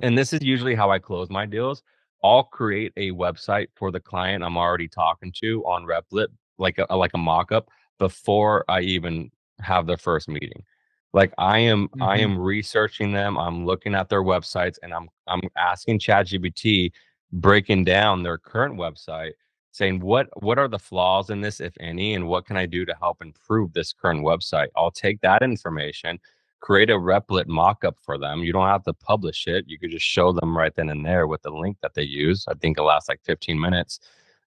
And this is usually how I close my deals. I'll create a website for the client I'm already talking to on Replit, like a mock-up before I even have their first meeting. Like I Hmm. am researching them, I'm looking at their websites, and I'm asking ChatGPT, breaking down their current website, saying what are the flaws in this, if any, and what can I do to help improve this current website. I'll take that information, create a Replit mockup for them. You don't have to publish it. You could just show them right then and there with the link that they use. I think it lasts like 15 minutes.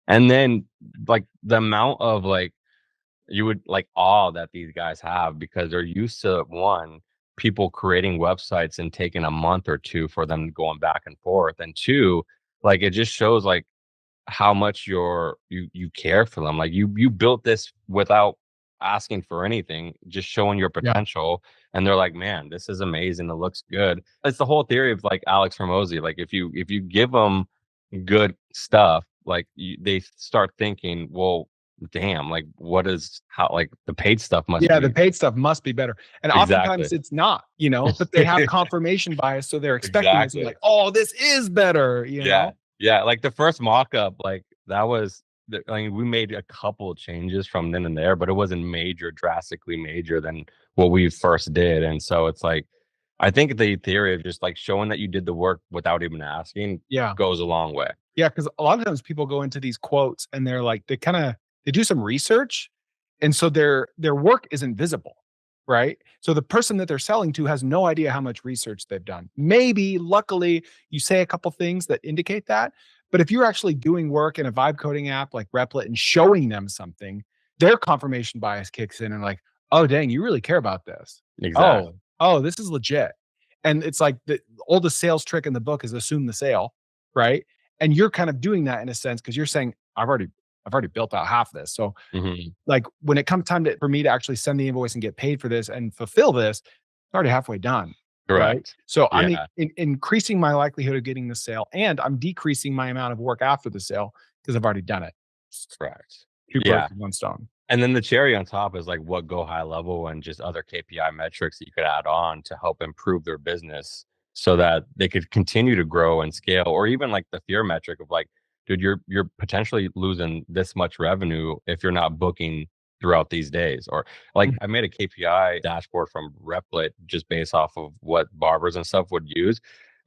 And then like the amount of like you would like awe that these guys have because they're used to one, people creating websites and taking a month or two for them going back and forth. And two, like it just shows like how much you care for them. Like you built this without asking for anything, just showing your Yeah. potential. And they're like, man, this is amazing. It looks good. It's the whole theory of like Alex Hormozy. Like if you give them good stuff, like they start thinking, well, damn, like what is how like the paid stuff must Yeah, the be paid stuff must be better. And exactly. oftentimes it's not, but they have confirmation bias. So they're expecting this and Exactly. like, oh, this is better. Yeah, yeah. Like the first mock-up, like that was I mean, we made a couple of changes from then and there, but it wasn't major, drastically major than what we first did. And so it's like, I think the theory of just like showing that you did the work without even asking Yeah. goes a long way. Yeah. Cause a lot of times people go into these quotes and they're like, they do some research. And so their work isn't visible. Right. So the person that they're selling to has no idea how much research they've done. Maybe luckily you say a couple things that indicate that. But if you're actually doing work in a vibe coding app like Replit and showing them something, their confirmation bias kicks in and like, oh dang, you really care about this. Exactly. Oh, this is legit. And it's like the oldest sales trick in the book is assume the sale, right? And you're kind of doing that in a sense because you're saying, I've already built out half this. So Hmm. like when it comes time for me to actually send the invoice and get paid for this and fulfill this, it's already halfway done. Right. Correct. So I'm Yeah. increasing my likelihood of getting the sale and I'm decreasing my amount of work after the sale because I've already done it. Correct. Two birds Yeah. with one stone. And then the cherry on top is like what go high level and just other KPI metrics that you could add on to help improve their business so that they could continue to grow and scale, or even like the fear metric of like, dude, you're potentially losing this much revenue if you're not booking throughout these days. Or like Mhm. I made a KPI dashboard from Replit just based off of what barbers and stuff would use.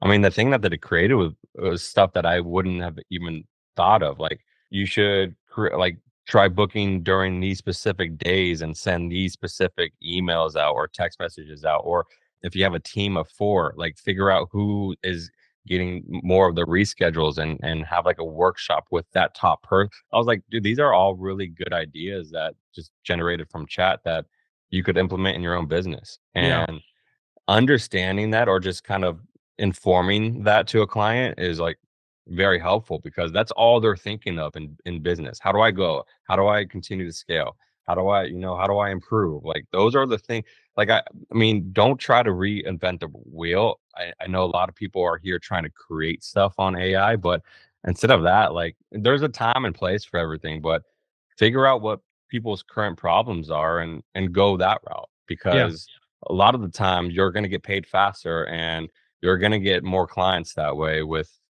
I mean, the thing that it created was stuff that I wouldn't have even thought of. Like you should like try booking during these specific days and send these specific emails out or text messages out. Or if you have a team of four, like figure out who is getting more of the reschedules and have like a workshop with that top person. I was like, dude, these are all really good ideas that just generated from chat that you could implement in your own business. Yeah. And understanding that or just kind of informing that to a client is like very helpful because that's all they're thinking of in business. How do I go? How do I continue to scale? How do I, how do I improve? Like those are the things. Like I mean, don't try to reinvent the wheel. I know a lot of people are here trying to create stuff on AI, but instead of that, like there's a time and place for everything, but figure out what people's current problems are and go that route Yeah. because a lot of the time you're going to get paid faster and you're going to get more clients that way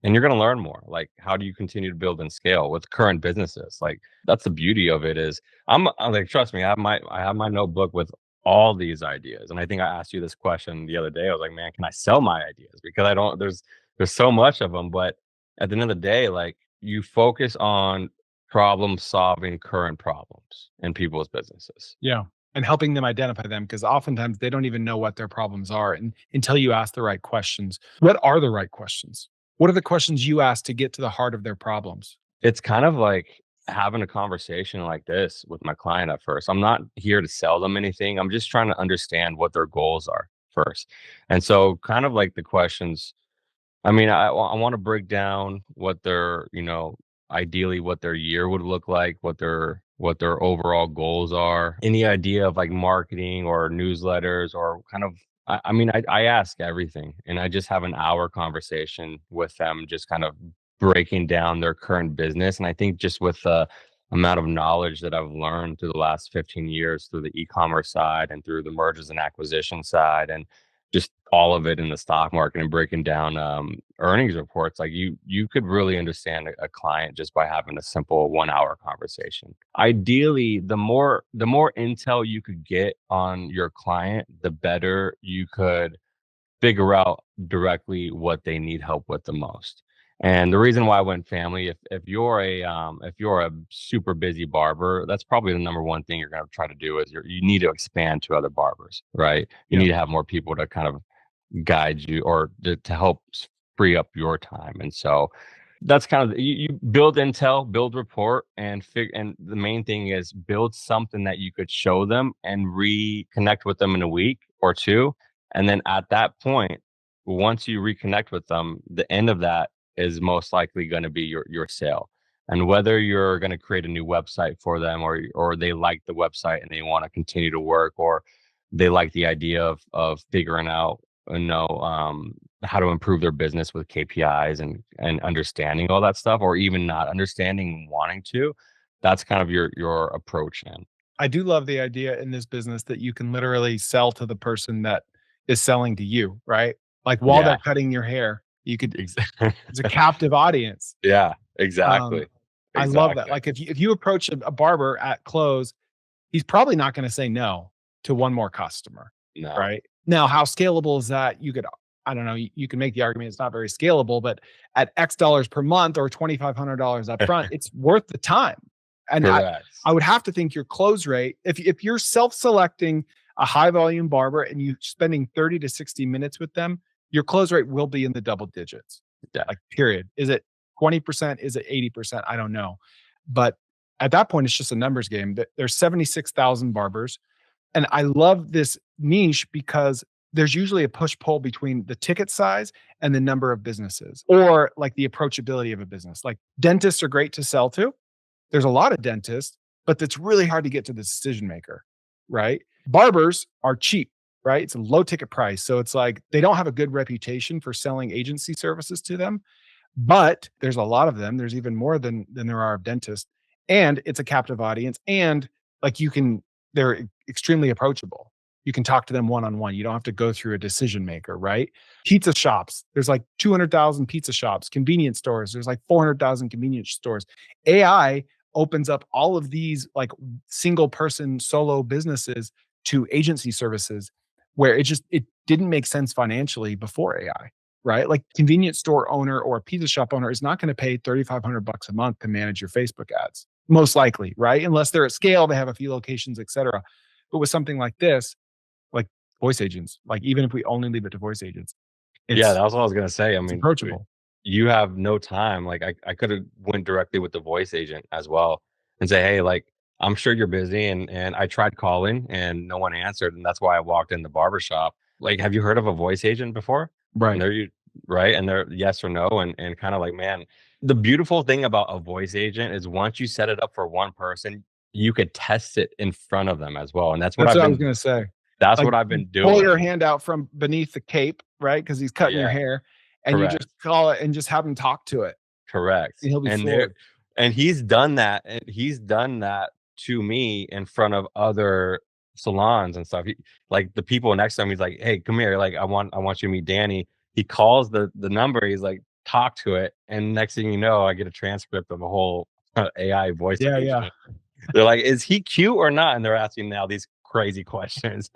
and you're going to learn more. Like how do you continue to build and scale with current businesses? Like that's the beauty of it is I'm like, trust me, I have my notebook with all these ideas. And I think I asked you this question the other day. I was like, man, can I sell my ideas? Because I don't there's so much of them, but at the end of the day, like you focus on problem solving current problems in people's businesses. Yeah. And helping them identify them because oftentimes they don't even know what their problems are until you ask the right questions. What are the right questions? What are the questions you ask to get to the heart of their problems? It's kind of like having a conversation like this with my client at first. I'm not here to sell them anything. I'm just trying to understand what their goals are first. And so kind of like the questions, I mean, I want to break down what their, ideally what their year would look like, what their overall goals are. Any idea of like marketing or newsletters or kind of I mean, I ask everything and I just have an hour conversation with them, just kind of breaking down their current business. And I think just with the amount of knowledge that I've learned through the last 15 years through the e-commerce side and through the mergers and acquisition side and just all of it in the stock market and breaking down earnings reports. Like you could really understand a client just by having a simple 1 hour conversation. Ideally, the more intel you could get on your client, the better you could figure out directly what they need help with the most. And the reason why I went family, if you're a super busy barber, that's probably the number one thing you're going to try to do is you need to expand to other barbers, right? You Yeah. need to have more people to kind of guide you or to help free up your time. And so that's kind of you build intel, build rapport, and and the main thing is build something that you could show them and reconnect with them in a week or two. And then at that point, once you reconnect with them, the end of that is most likely going to be your sale. And whether you're going to create a new website for them or they like the website and they want to continue to work, or they like the idea of figuring out how to improve their business with KPIs and understanding all that stuff, or even not understanding and wanting to, that's kind of your approach. And I do love the idea in this business that you can literally sell to the person that is selling to you, right? Like while yeah, they're cutting your hair, you could exactly. it's a captive audience. Yeah, Um, exactly. I love that. Exactly. Like if you approach a barber at close, he's probably not gonna say no to one more customer, No. right? Now, how scalable is that? You could I don't know, you can make the argument it's not very scalable, but at X dollars per month or $2,500 up front, it's worth the time. And I Correct. would have to think your close rate, if you're self-selecting a high volume barber and you spending 30 to 60 minutes with them, your close rate will be in the double digits. Yeah. Like period. Is it 20%? Is it 80%? I don't know. But at that point, it's just a numbers game. There's 76,000 barbers. And I love this niche because there's usually a push pull between the ticket size and the number of businesses or like the approachability of a business. Like dentists are great to sell to. There's a lot of dentists, but it's really hard to get to the decision maker, right? Barbers are cheap, right? It's a low ticket price. So it's like they don't have a good reputation for selling agency services to them, but there's a lot of them. There's even more than there are of dentists. And it's a captive audience. And like they're extremely approachable. You can talk to them one on one. You don't have to go through a decision maker, right? Pizza shops. There's like 200,000 pizza shops, convenience stores. There's like 400,000 convenience stores. AI opens up all of these like single person solo businesses to agency services where it didn't make sense financially before AI, right? Like convenience store owner or a pizza shop owner is not going to pay 3,500 bucks a month to manage your Facebook ads, most likely, right? Unless they're at scale, they have a few locations, et cetera. But with something like this, like voice agents, like even if we only leave it to voice agents, Yeah, it's that was what I was gonna say. I it's mean, approachable. you have no time. Like I could have went directly with the voice agent as well and say, hey, like I'm sure you're busy and I tried calling and no one answered. And that's why I walked in the barber shop. Like, have you heard of a voice agent before? And Right. they're you right. And they're yes or no. And kind of like, man, the beautiful thing about a voice agent is once you set it up for one person, you could test it in front of them as well. And That's what I was gonna say. that's Like, what I've you been pull your doing. hand out from beneath the cape, right? Because he's Oh cutting your yeah, hair, and you just correct. call it and just have him talk to it, Correct. and he'll be And there floored. and he's done that to me in front of other salons and stuff. Like the people next to him, he's like, "Hey, come here. Like I want you to meet Danny." He calls the number. He's like, "Talk to it." And next thing you know, I get a transcript of a whole AI voice Yeah, yeah. agent. They're like, "Is he cute or not?" And they're asking now these crazy questions.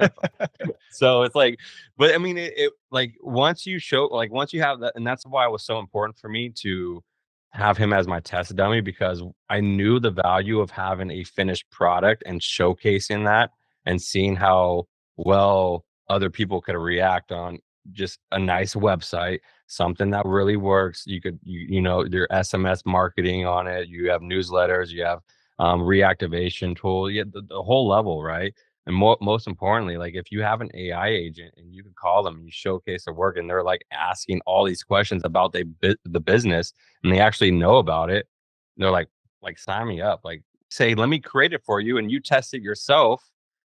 So it's like, but I mean, it like once you show, like once you have that, and that's why it was so important for me to have him as my test dummy because I knew the value of having a finished product and showcasing that and seeing how well other people could react on just a nice website, something that really works. You know, your SMS marketing on it, you have newsletters, you have reactivation tool, yeah, the whole level, right? And most importantly, like if you have an AI agent and you can call them and you showcase their work and they're like asking all these questions about the business and they actually know about it, they're like sign me up. Like say, let me create it for you and you test it yourself.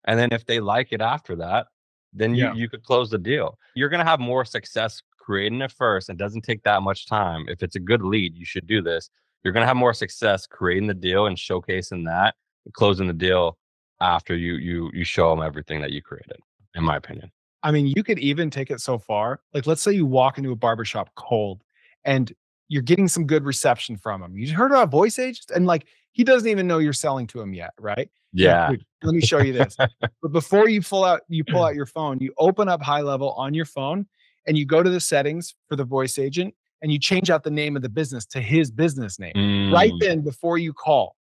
And then if they like it after that, then you Yeah. you could close the deal. You're gonna have more success creating it first. It doesn't take that much time. If it's a good lead, you should do this. You're gonna have more success creating the deal and showcasing that, closing the deal after you show them everything that you created, in my opinion. I mean, you could even take it so far. Like, let's say you walk into a barbershop cold and you're getting some good reception from him. You heard about voice agents? And like, he doesn't even know you're selling to him yet, right? You're like, Yeah. dude, let me show you this. But before you pull out your phone, you open up high level on your phone and you go to the settings for the voice agent and you change out the name of the business to his business name right Mm, then before you call.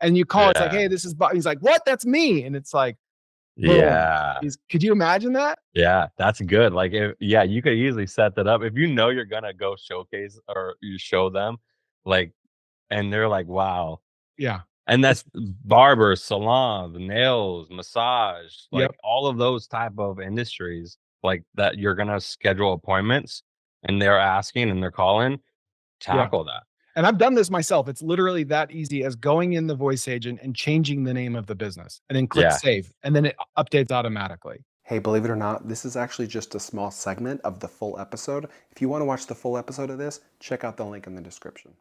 And you call, it's like, yeah. hey, this is Bob. He's like, what? That's me. And it's like, boom. Yeah. Could you imagine that? Yeah, that's good. Like, if yeah, you could easily set that up. If you know you're gonna go showcase or you show them, like, and they're like, "Wow." Yeah. And It's that's barbers, salons, nails, massage, like, Yep, all of those type of industries, like, that you're gonna schedule appointments, and they're asking and they're calling, yeah, tackle that. and I've done this myself. It's literally that easy as going in the voice agent and changing the name of the business, and then click Yeah. save, and then it updates automatically. Hey, believe it or not, this is actually just a small segment of the full episode. If you want to watch the full episode of this, check out the link in the description.